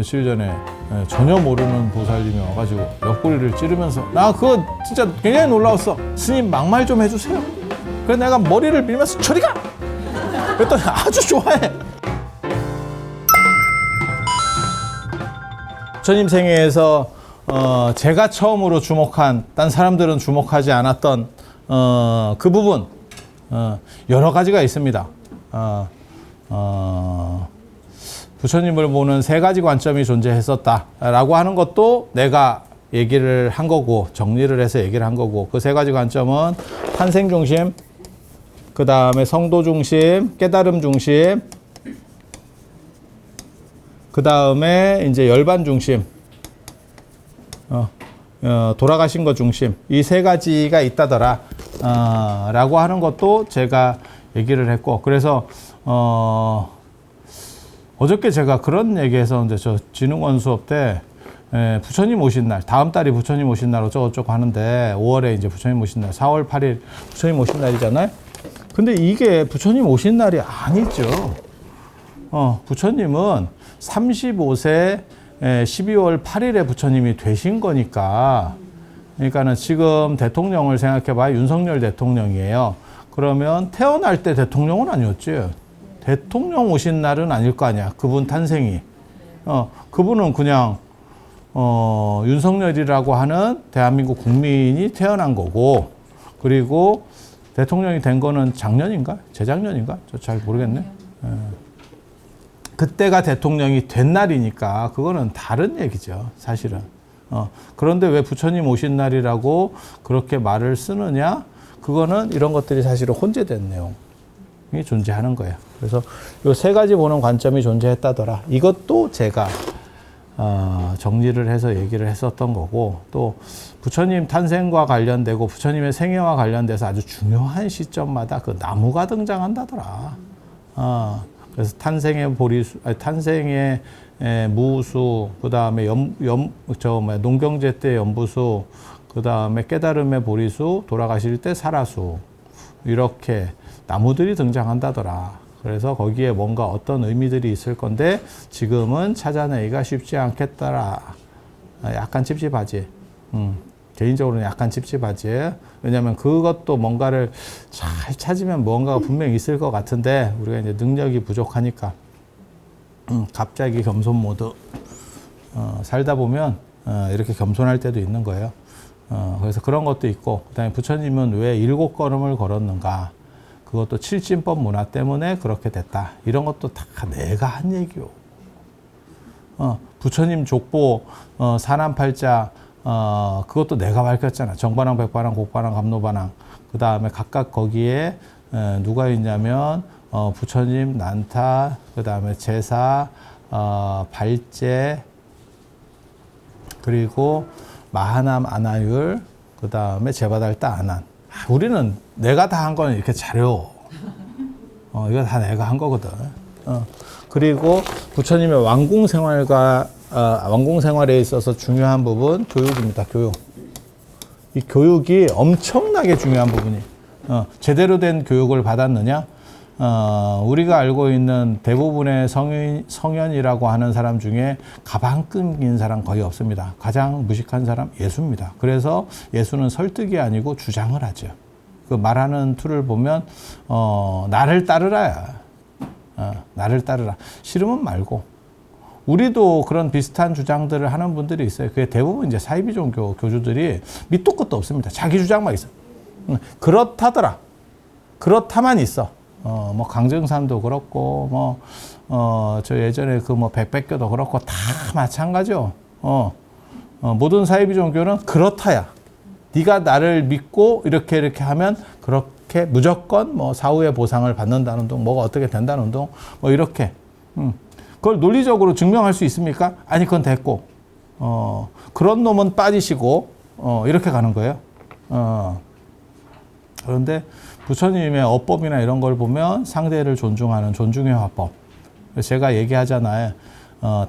며칠 전에 전혀 모르는 보살님이 와가지고 옆구리를 찌르면서 나 그거 진짜 굉장히 놀라웠어. 스님 막말 좀 해주세요. 그래서 내가 머리를 밀면서 저리 가! 그랬더니 아주 좋아해. 부처님 생애에서 제가 처음으로 주목한, 딴 사람들은 주목하지 않았던 그 부분 여러 가지가 있습니다. 부처님을 보는 세 가지 관점이 존재했었다라고 하는 것도 내가 얘기를 한 거고, 정리를 해서 얘기를 한 거고, 그 세 가지 관점은 탄생 중심, 그 다음에 성도 중심, 깨달음 중심, 그 다음에 이제 열반 중심, 돌아가신 것 중심, 이 세 가지가 있다더라 라고 하는 것도 제가 얘기를 했고, 그래서 어저께 제가 그런 얘기해서 저 진흥원 수업 때 부처님 오신 날, 다음 달이 부처님 오신 날 어쩌고저쩌고 하는데 5월에 이제 부처님 오신 날, 4월 8일 부처님 오신 날이잖아요. 근데 이게 부처님 오신 날이 아니죠. 부처님은 35세 12월 8일에 부처님이 되신 거니까, 그러니까는 지금 대통령을 생각해봐야 윤석열 대통령이에요. 그러면 태어날 때 대통령은 아니었지. 대통령 오신 날은 아닐 거 아니야. 그분 탄생이. 그분은 그냥 윤석열이라고 하는 대한민국 국민이 태어난 거고, 그리고 대통령이 된 거는 작년인가? 재작년인가? 저 잘 모르겠네. 그때가 대통령이 된 날이니까 그거는 다른 얘기죠, 사실은. 그런데 왜 부처님 오신 날이라고 그렇게 말을 쓰느냐? 그거는 이런 것들이 사실은 혼재된 내용이 존재하는 거예요. 그래서 이 세 가지 보는 관점이 존재했다더라. 이것도 제가 정리를 해서 얘기를 했었던 거고, 또 부처님 탄생과 관련되고 부처님의 생애와 관련돼서 아주 중요한 시점마다 그 나무가 등장한다더라. 그래서 탄생의 보리수, 탄생의 무수, 그 다음에 농경제 때 연부수, 그 다음에 깨달음의 보리수, 돌아가실 때 사라수, 이렇게 나무들이 등장한다더라. 그래서 거기에 뭔가 어떤 의미들이 있을 건데 지금은 찾아내기가 쉽지 않겠더라. 약간 찝찝하지. 개인적으로는 약간 찝찝하지. 왜냐하면 그것도 뭔가를 잘 찾으면 뭔가가 분명히 있을 것 같은데 우리가 이제 능력이 부족하니까 갑자기 겸손 모드 살다 보면 이렇게 겸손할 때도 있는 거예요. 그래서 그런 것도 있고, 그다음에 부처님은 왜 7걸음을 걸었는가? 그것도 칠진법 문화 때문에 그렇게 됐다. 이런 것도 다 내가 한 얘기요. 부처님 족보 사남팔자 그것도 내가 밝혔잖아. 정반항, 백반항, 곡반항, 감노반항. 그 다음에 각각 거기에 누가 있냐면 부처님, 난타, 그 다음에 제사, 발제, 그리고 마하남, 아나율, 그 다음에 제바달다, 아난. 우리는 내가 다 한 거는 이렇게 자료. 이거 다 내가 한 거거든. 그리고 부처님의 왕궁 생활과 왕궁 생활에 있어서 중요한 부분 교육입니다. 교육. 이 교육이 엄청나게 중요한 부분이. 제대로 된 교육을 받았느냐? 우리가 알고 있는 대부분의 성현이라고 하는 사람 중에 가방 끈긴 사람 거의 없습니다. 가장 무식한 사람 예수입니다. 그래서 예수는 설득이 아니고 주장을 하죠. 그 말하는 틀을 보면 나를 따르라야. 나를 따르라. 싫으면 말고. 우리도 그런 비슷한 주장들을 하는 분들이 있어요. 그게 대부분 이제 사이비 종교 교주들이 밑도 끝도 없습니다. 자기 주장만 있어. 그렇다더라. 그렇다만 있어. 뭐 강정산도 그렇고 저 예전에 그 뭐 백백교도 그렇고 다 마찬가지요. 모든 사이비 종교는 그렇다야. 네가 나를 믿고 이렇게 하면 그렇게 무조건 뭐 사후의 보상을 받는다는 둥, 뭐가 어떻게 된다는 둥, 뭐 이렇게. 그걸 논리적으로 증명할 수 있습니까? 아니, 그건 됐고. 그런 놈은 빠지시고 이렇게 가는 거예요. 그런데 부처님의 어법이나 이런 걸 보면 상대를 존중하는 존중의 화법. 제가 얘기하잖아요.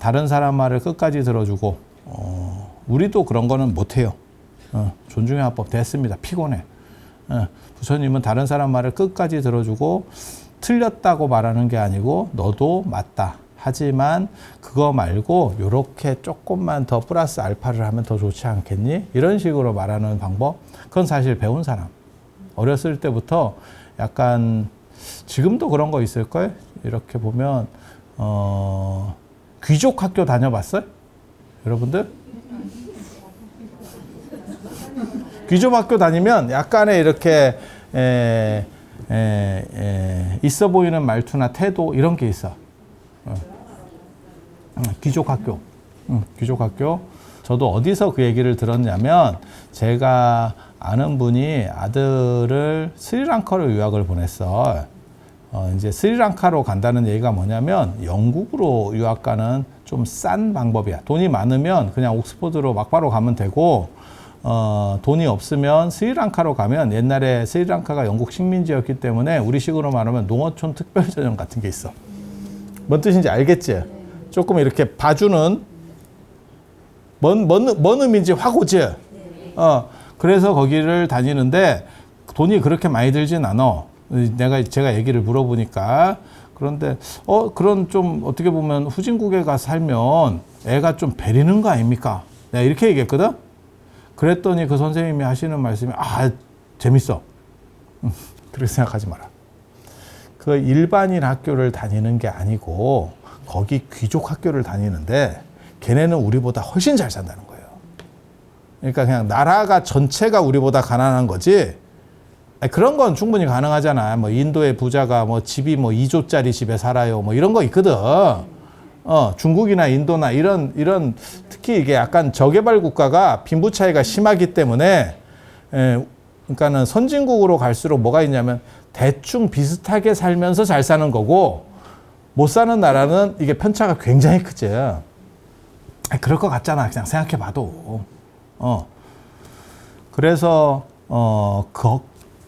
다른 사람 말을 끝까지 들어주고, 우리도 그런 거는 못해요. 존중의 화법 됐습니다. 피곤해. 부처님은 다른 사람 말을 끝까지 들어주고, 틀렸다고 말하는 게 아니고, 너도 맞다 하지만 그거 말고 요렇게 조금만 더 플러스 알파를 하면 더 좋지 않겠니? 이런 식으로 말하는 방법. 그건 사실 배운 사람. 어렸을 때부터 약간 지금도 그런 거 있을걸? 이렇게 보면 귀족 학교 다녀봤어요? 여러분들? 귀족 학교 다니면 약간의 이렇게 있어 보이는 말투나 태도 이런 게 있어. 귀족 학교. 귀족 학교. 저도 어디서 그 얘기를 들었냐면 제가 아는 분이 아들을 스리랑카로 유학을 보냈어. 이제 스리랑카로 간다는 얘기가 뭐냐면 영국으로 유학 가는 좀 싼 방법이야. 돈이 많으면 그냥 옥스퍼드로 막바로 가면 되고 돈이 없으면 스리랑카로 가면 옛날에 스리랑카가 영국 식민지였기 때문에 우리식으로 말하면 농어촌 특별전형 같은 게 있어. 뭔 뜻인지 알겠지? 조금 이렇게 봐주는 뭔 의미인지 확 오지? 그래서 거기를 다니는데 돈이 그렇게 많이 들진 않아. 제가 얘기를 물어보니까. 그런데 그런 좀 어떻게 보면 후진국에 가서 살면 애가 좀 베리는 거 아닙니까? 내가 이렇게 얘기했거든? 그랬더니 그 선생님이 하시는 말씀이 재밌어. 그렇게 생각하지 마라. 그 일반인 학교를 다니는 게 아니고 거기 귀족 학교를 다니는데 걔네는 우리보다 훨씬 잘 산다는 거예요. 그러니까 그냥 나라가 전체가 우리보다 가난한 거지. 그런 건 충분히 가능하잖아. 뭐 인도의 부자가 뭐 집이 뭐 2조짜리 집에 살아요. 뭐 이런 거 있거든. 중국이나 인도나 이런 특히 이게 약간 저개발 국가가 빈부 차이가 심하기 때문에 그러니까는 선진국으로 갈수록 뭐가 있냐면 대충 비슷하게 살면서 잘 사는 거고 못 사는 나라는 이게 편차가 굉장히 크지. 그럴 것 같잖아. 그냥 생각해 봐도. 그래서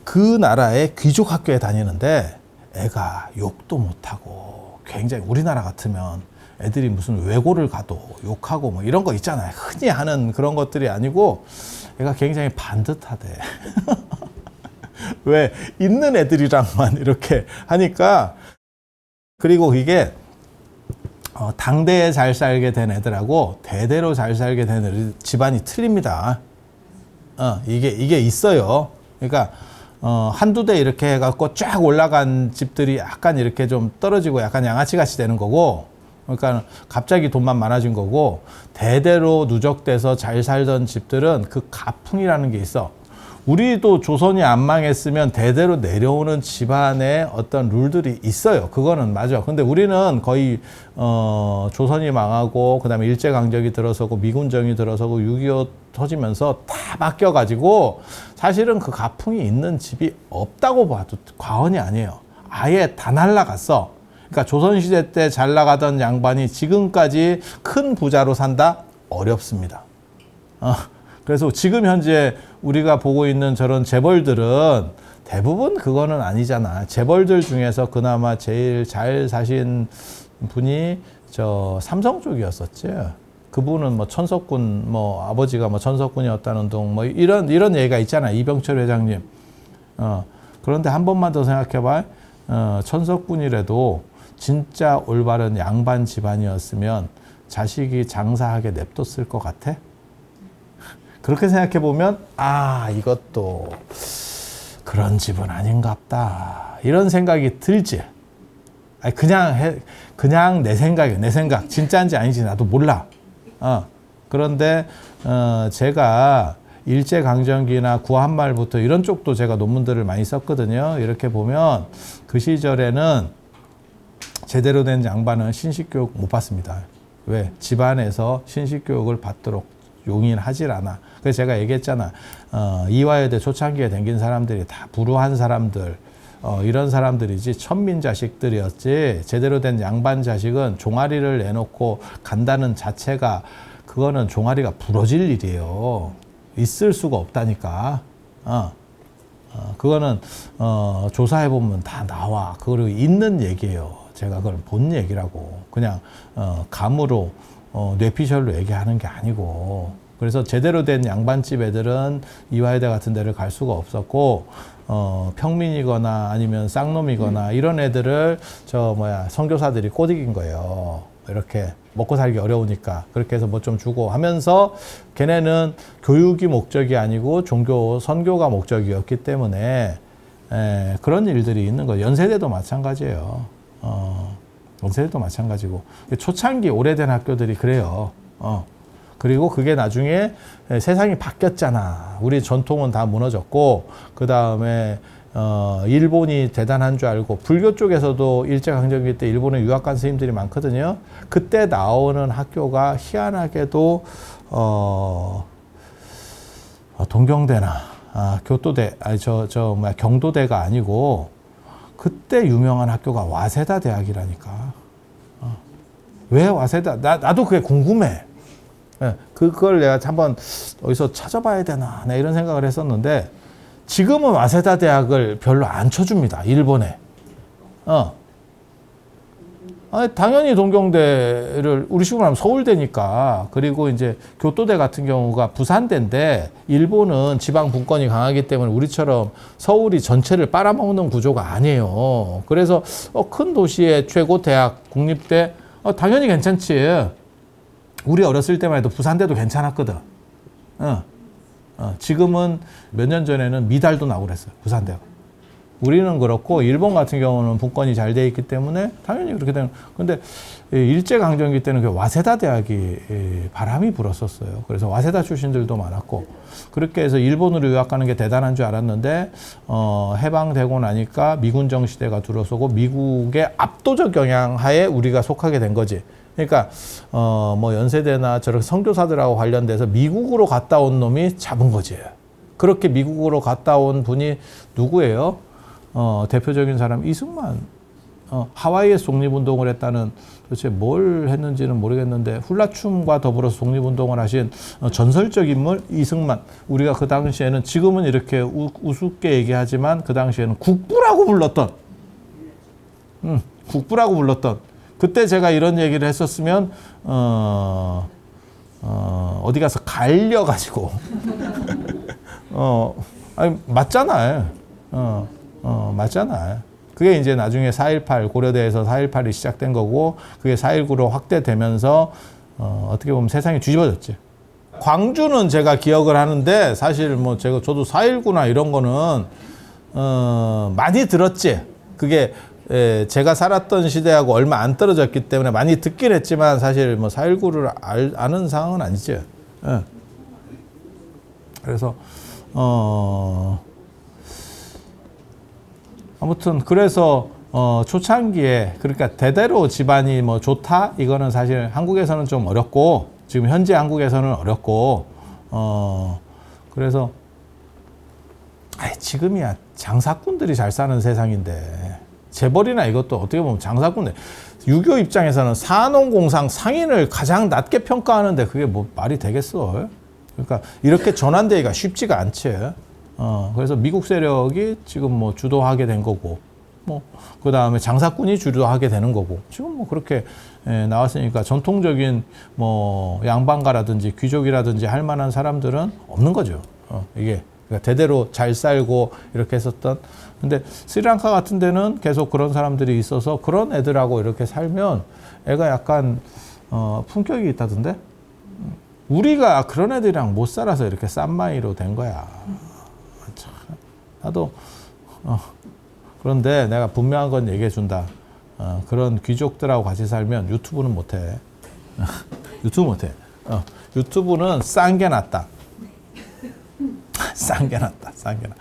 그 나라의 귀족 학교에 다니는데 애가 욕도 못하고 굉장히 우리나라 같으면 애들이 무슨 외고를 가도 욕하고 뭐 이런 거 있잖아요. 흔히 하는 그런 것들이 아니고 애가 굉장히 반듯하대. 왜 있는 애들이랑만 이렇게 하니까. 그리고 이게 당대에 잘 살게 된 애들하고 대대로 잘 살게 된 애들 집안이 틀립니다. 이게 있어요. 그러니까 한두 대 이렇게 해갖고 쫙 올라간 집들이 약간 이렇게 좀 떨어지고 약간 양아치같이 되는 거고, 그러니까 갑자기 돈만 많아진 거고, 대대로 누적돼서 잘 살던 집들은 그 가풍이라는 게 있어. 우리도 조선이 안 망했으면 대대로 내려오는 집안의 어떤 룰들이 있어요. 그거는 맞아. 근데 우리는 거의 조선이 망하고 그다음에 일제강점기 들어서고 미군정이 들어서고 6.25 터지면서 다 바뀌어가지고 사실은 그 가풍이 있는 집이 없다고 봐도 과언이 아니에요. 아예 다 날라갔어. 그러니까 조선시대 때 잘 나가던 양반이 지금까지 큰 부자로 산다? 어렵습니다. 그래서 지금 현재 우리가 보고 있는 저런 재벌들은 대부분 그거는 아니잖아. 재벌들 중에서 그나마 제일 잘 사신 분이 저 삼성 쪽이었었지. 그분은 뭐 천석군, 뭐 아버지가 뭐 천석군이었다는 둥, 뭐 이런 얘기가 있잖아. 이병철 회장님. 그런데 한 번만 더 생각해봐. 천석군이라도 진짜 올바른 양반 집안이었으면 자식이 장사하게 냅뒀을 것 같아? 그렇게 생각해 보면 이것도 그런 집은 아닌갑다 이런 생각이 들지. 그냥 내 생각이야. 내 생각. 진짜인지 아닌지 나도 몰라. 그런데 제가 일제강점기나 구한말부터 이런 쪽도 제가 논문들을 많이 썼거든요. 이렇게 보면 그 시절에는 제대로 된 양반은 신식교육 못 받습니다. 왜? 집안에서 신식교육을 받도록 용인하질 않아. 그래서 제가 얘기했잖아. 이화여대 초창기에 댕긴 사람들이 다 불우한 사람들, 이런 사람들이지 천민 자식들이었지. 제대로 된 양반 자식은 종아리를 내놓고 간다는 자체가 그거는 종아리가 부러질 일이에요. 있을 수가 없다니까. 그거는 조사해보면 다 나와. 그리고 있는 얘기예요. 제가 그걸 본 얘기라고. 그냥 감으로 뇌피셜로 얘기하는 게 아니고. 그래서 제대로 된 양반집 애들은 이화여대 같은 데를 갈 수가 없었고, 평민이거나 아니면 쌍놈이거나 이런 애들을 선교사들이 꼬드긴 거예요. 이렇게 먹고 살기 어려우니까 그렇게 해서 뭐 좀 주고 하면서 걔네는 교육이 목적이 아니고 종교 선교가 목적이었기 때문에 그런 일들이 있는 거예요. 연세대도 마찬가지예요. 연세대도 마찬가지고 초창기 오래된 학교들이 그래요. 그리고 그게 나중에 세상이 바뀌었잖아. 우리 전통은 다 무너졌고 그 다음에 일본이 대단한 줄 알고 불교 쪽에서도 일제강점기 때 일본에 유학 간 스님들이 많거든요. 그때 나오는 학교가 희한하게도 동경대나 교토대 경도대가 아니고 그때 유명한 학교가 와세다 대학이라니까. 왜 와세다? 나도 그게 궁금해. 그걸 내가 한번 어디서 찾아봐야 되나 이런 생각을 했었는데 지금은 와세다 대학을 별로 안 쳐줍니다. 일본에. 당연히 동경대를 우리 식으로 하면 서울대니까. 그리고 이제 교토대 같은 경우가 부산대인데 일본은 지방 분권이 강하기 때문에 우리처럼 서울이 전체를 빨아먹는 구조가 아니에요. 그래서 큰 도시의 최고 대학 국립대 당연히 괜찮지. 우리 어렸을 때만 해도 부산대도 괜찮았거든. 지금은 몇 년 전에는 미달도 나오고 그랬어요. 부산대가. 우리는 그렇고 일본 같은 경우는 분권이 잘 돼 있기 때문에 당연히 그렇게 되는. 근데 일제강점기 때는 그 와세다 대학이 바람이 불었었어요. 그래서 와세다 출신들도 많았고 그렇게 해서 일본으로 유학 가는 게 대단한 줄 알았는데 해방되고 나니까 미군정 시대가 들어서고 미국의 압도적 영향 하에 우리가 속하게 된 거지. 그러니까 뭐 연세대나 저렇게 선교사들하고 관련돼서 미국으로 갔다 온 놈이 잡은 거지. 그렇게 미국으로 갔다 온 분이 누구예요? 대표적인 사람 이승만. 하와이에서 독립운동을 했다는 도대체 뭘 했는지는 모르겠는데 훌라춤과 더불어서 독립운동을 하신 전설적 인물 이승만. 우리가 그 당시에는 지금은 이렇게 우습게 얘기하지만 그 당시에는 국부라고 불렀던 국부라고 불렀던 그때 제가 이런 얘기를 했었으면 어디 가서 갈려가지고 아니 맞잖아요. 맞잖아요. 그게 이제 나중에 4.18 고려대에서 4.18이 시작된 거고 그게 4.19로 확대되면서 어떻게 보면 세상이 뒤집어졌지. 광주는 제가 기억을 하는데 사실 뭐 저도 4.19나 이런 거는 많이 들었지. 그게 제가 살았던 시대하고 얼마 안 떨어졌기 때문에 많이 듣긴 했지만 사실 뭐 4.19를 아는 상황은 아니죠. 그래서 아무튼 그래서 초창기에 그러니까 대대로 집안이 뭐 좋다 이거는 사실 한국에서는 좀 어렵고 지금 현재 한국에서는 어렵고 그래서 지금이야 장사꾼들이 잘 사는 세상인데 재벌이나 이것도 어떻게 보면 장사꾼들 6.25 입장에서는 산업공상 상인을 가장 낮게 평가하는데 그게 뭐 말이 되겠어. 그러니까 이렇게 전환되기가 쉽지가 않지. 그래서 미국 세력이 지금 뭐 주도하게 된 거고 뭐 그 다음에 장사꾼이 주도하게 되는 거고 지금 뭐 그렇게 나왔으니까 전통적인 뭐 양반가라든지 귀족이라든지 할 만한 사람들은 없는 거죠. 이게 그러니까 대대로 잘 살고 이렇게 했었던. 근데 스리랑카 같은 데는 계속 그런 사람들이 있어서 그런 애들하고 이렇게 살면 애가 약간 품격이 있다던데. 우리가 그런 애들이랑 못 살아서 이렇게 싼마이로 된 거야. 참, 나도 그런데 내가 분명한 건 얘기해 준다. 그런 귀족들하고 같이 살면 유튜브는 못해. 유튜브 못해. 유튜브는 싼 게 낫다. 싼 게 낫다. 싼 게 낫다.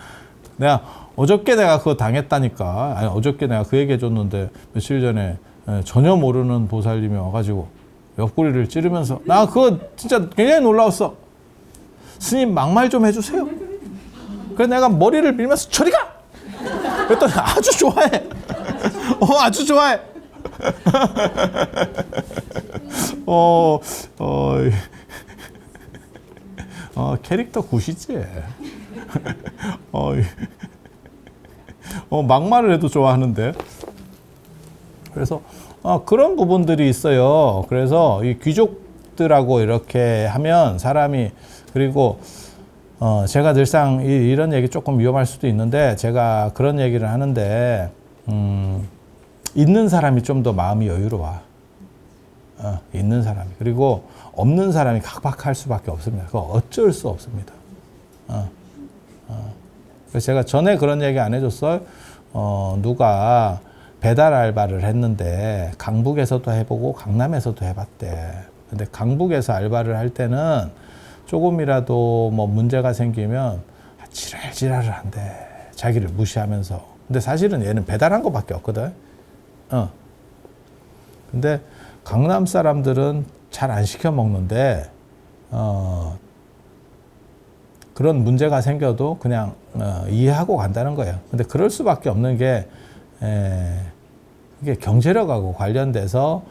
내가 어저께 내가 그거 당했다니까. 아니 어저께 내가 그 얘기 해줬는데 며칠 전에 전혀 모르는 보살님이 와가지고 옆구리를 찌르면서 나 그거 진짜 굉장히 놀라웠어. 스님 막말 좀 해주세요. 그래서 내가 머리를 밀면서 저리 가! 그랬더니 아주 좋아해. 아주 좋아해. 캐릭터 굿이지. 막말을 해도 좋아하는데. 그래서 그런 부분들이 있어요. 그래서 이 귀족들하고 이렇게 하면 사람이 그리고 제가 늘상 이런 얘기 조금 위험할 수도 있는데 제가 그런 얘기를 하는데 있는 사람이 좀 더 마음이 여유로워. 있는 사람이. 그리고 없는 사람이 각박할 수밖에 없습니다. 그거 어쩔 수 없습니다. 그래서 제가 전에 그런 얘기 안 해줬어요? 누가 배달 알바를 했는데 강북에서도 해보고 강남에서도 해봤대. 근데 강북에서 알바를 할 때는 조금이라도 뭐 문제가 생기면 지랄지랄을 한대. 자기를 무시하면서. 근데 사실은 얘는 배달한 것밖에 없거든. 근데 강남 사람들은 잘 안 시켜 먹는데 그런 문제가 생겨도 그냥 이해하고 간다는 거예요. 근데 그럴 수밖에 없는 게 이게 경제력하고 관련돼서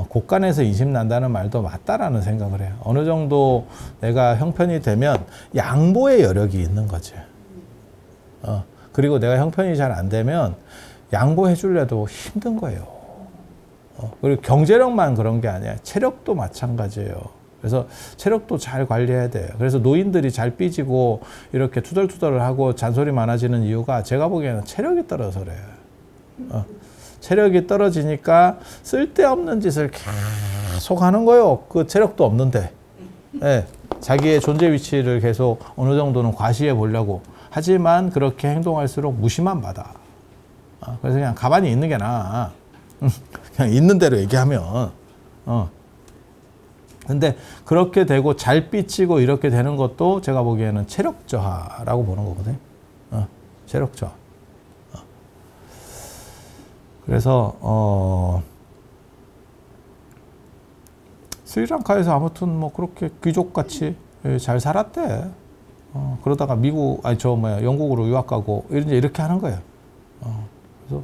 곳간에서 인심 난다는 말도 맞다라는 생각을 해요. 어느 정도 내가 형편이 되면 양보의 여력이 있는 거지. 그리고 내가 형편이 잘 안 되면 양보해 줄래도 힘든 거예요. 그리고 경제력만 그런 게 아니야. 체력도 마찬가지예요. 그래서 체력도 잘 관리해야 돼요. 그래서 노인들이 잘 삐지고 이렇게 투덜투덜을 하고 잔소리 많아지는 이유가 제가 보기에는 체력이 떨어져서 그래요. 체력이 떨어지니까 쓸데없는 짓을 계속 하는 거예요. 그 체력도 없는데. 예, 자기의 존재 위치를 계속 어느 정도는 과시해 보려고. 하지만 그렇게 행동할수록 무시만 받아. 그래서 그냥 가만히 있는 게 나아. 그냥 있는 대로 얘기하면. 근데 그렇게 되고 잘 삐치고 이렇게 되는 것도 제가 보기에는 체력 저하라고 보는 거거든요. 체력 저하. 그래서 스리랑카에서 아무튼 뭐 그렇게 귀족같이 잘 살았대. 그러다가 미국 영국으로 유학 가고 이렇게 하는 거예요. 그래서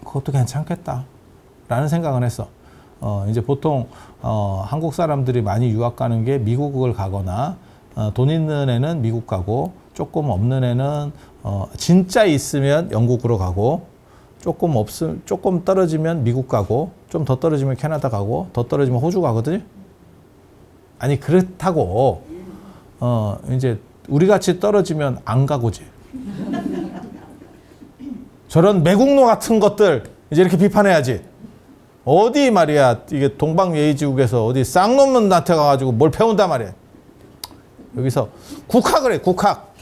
그것도 괜찮겠다라는 생각은 했어. 이제 보통 한국 사람들이 많이 유학 가는 게 미국을 가거나 돈 있는 애는 미국 가고 조금 없는 애는 진짜 있으면 영국으로 가고 조금 떨어지면 미국 가고 좀 더 떨어지면 캐나다 가고 더 떨어지면 호주 가거든요. 아니 그렇다고 이제 우리 같이 떨어지면 안 가고지. 저런 매국노 같은 것들 이제 이렇게 비판해야지. 어디 말이야 이게 동방예의지국에서 어디 쌍놈한테 가가지고 뭘 배운단 말이야. 여기서 국학을 해. 국학.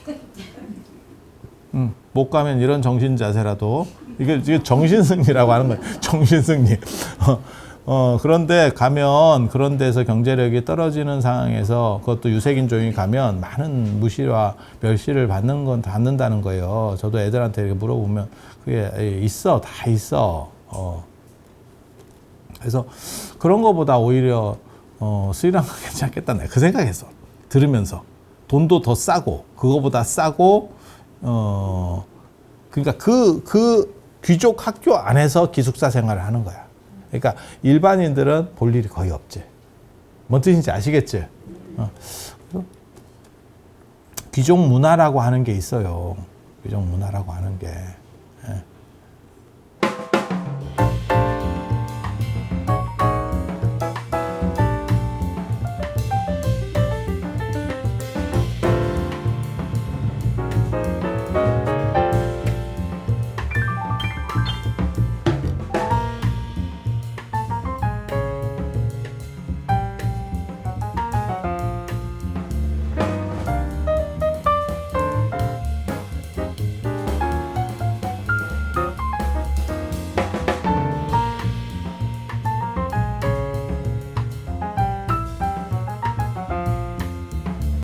못 가면 이런 정신자세라도 이게 정신승리라고 하는 거예요. 정신승리. 그런데 가면 그런 데서 경제력이 떨어지는 상황에서 그것도 유색인종이 가면 많은 무시와 멸시를 받는다는 거예요. 저도 애들한테 이렇게 물어보면 그게 있어. 다 있어. 그래서 그런 거보다 오히려 스리랑카 괜찮겠다. 내가 그 생각했어. 들으면서. 돈도 더 싸고 그거보다 싸고 그러니까 그 귀족 학교 안에서 기숙사 생활을 하는 거야. 그러니까 일반인들은 볼 일이 거의 없지. 뭔 뜻인지 아시겠지? 귀족 문화라고 하는 게 있어요. 귀족 문화라고 하는 게. 예.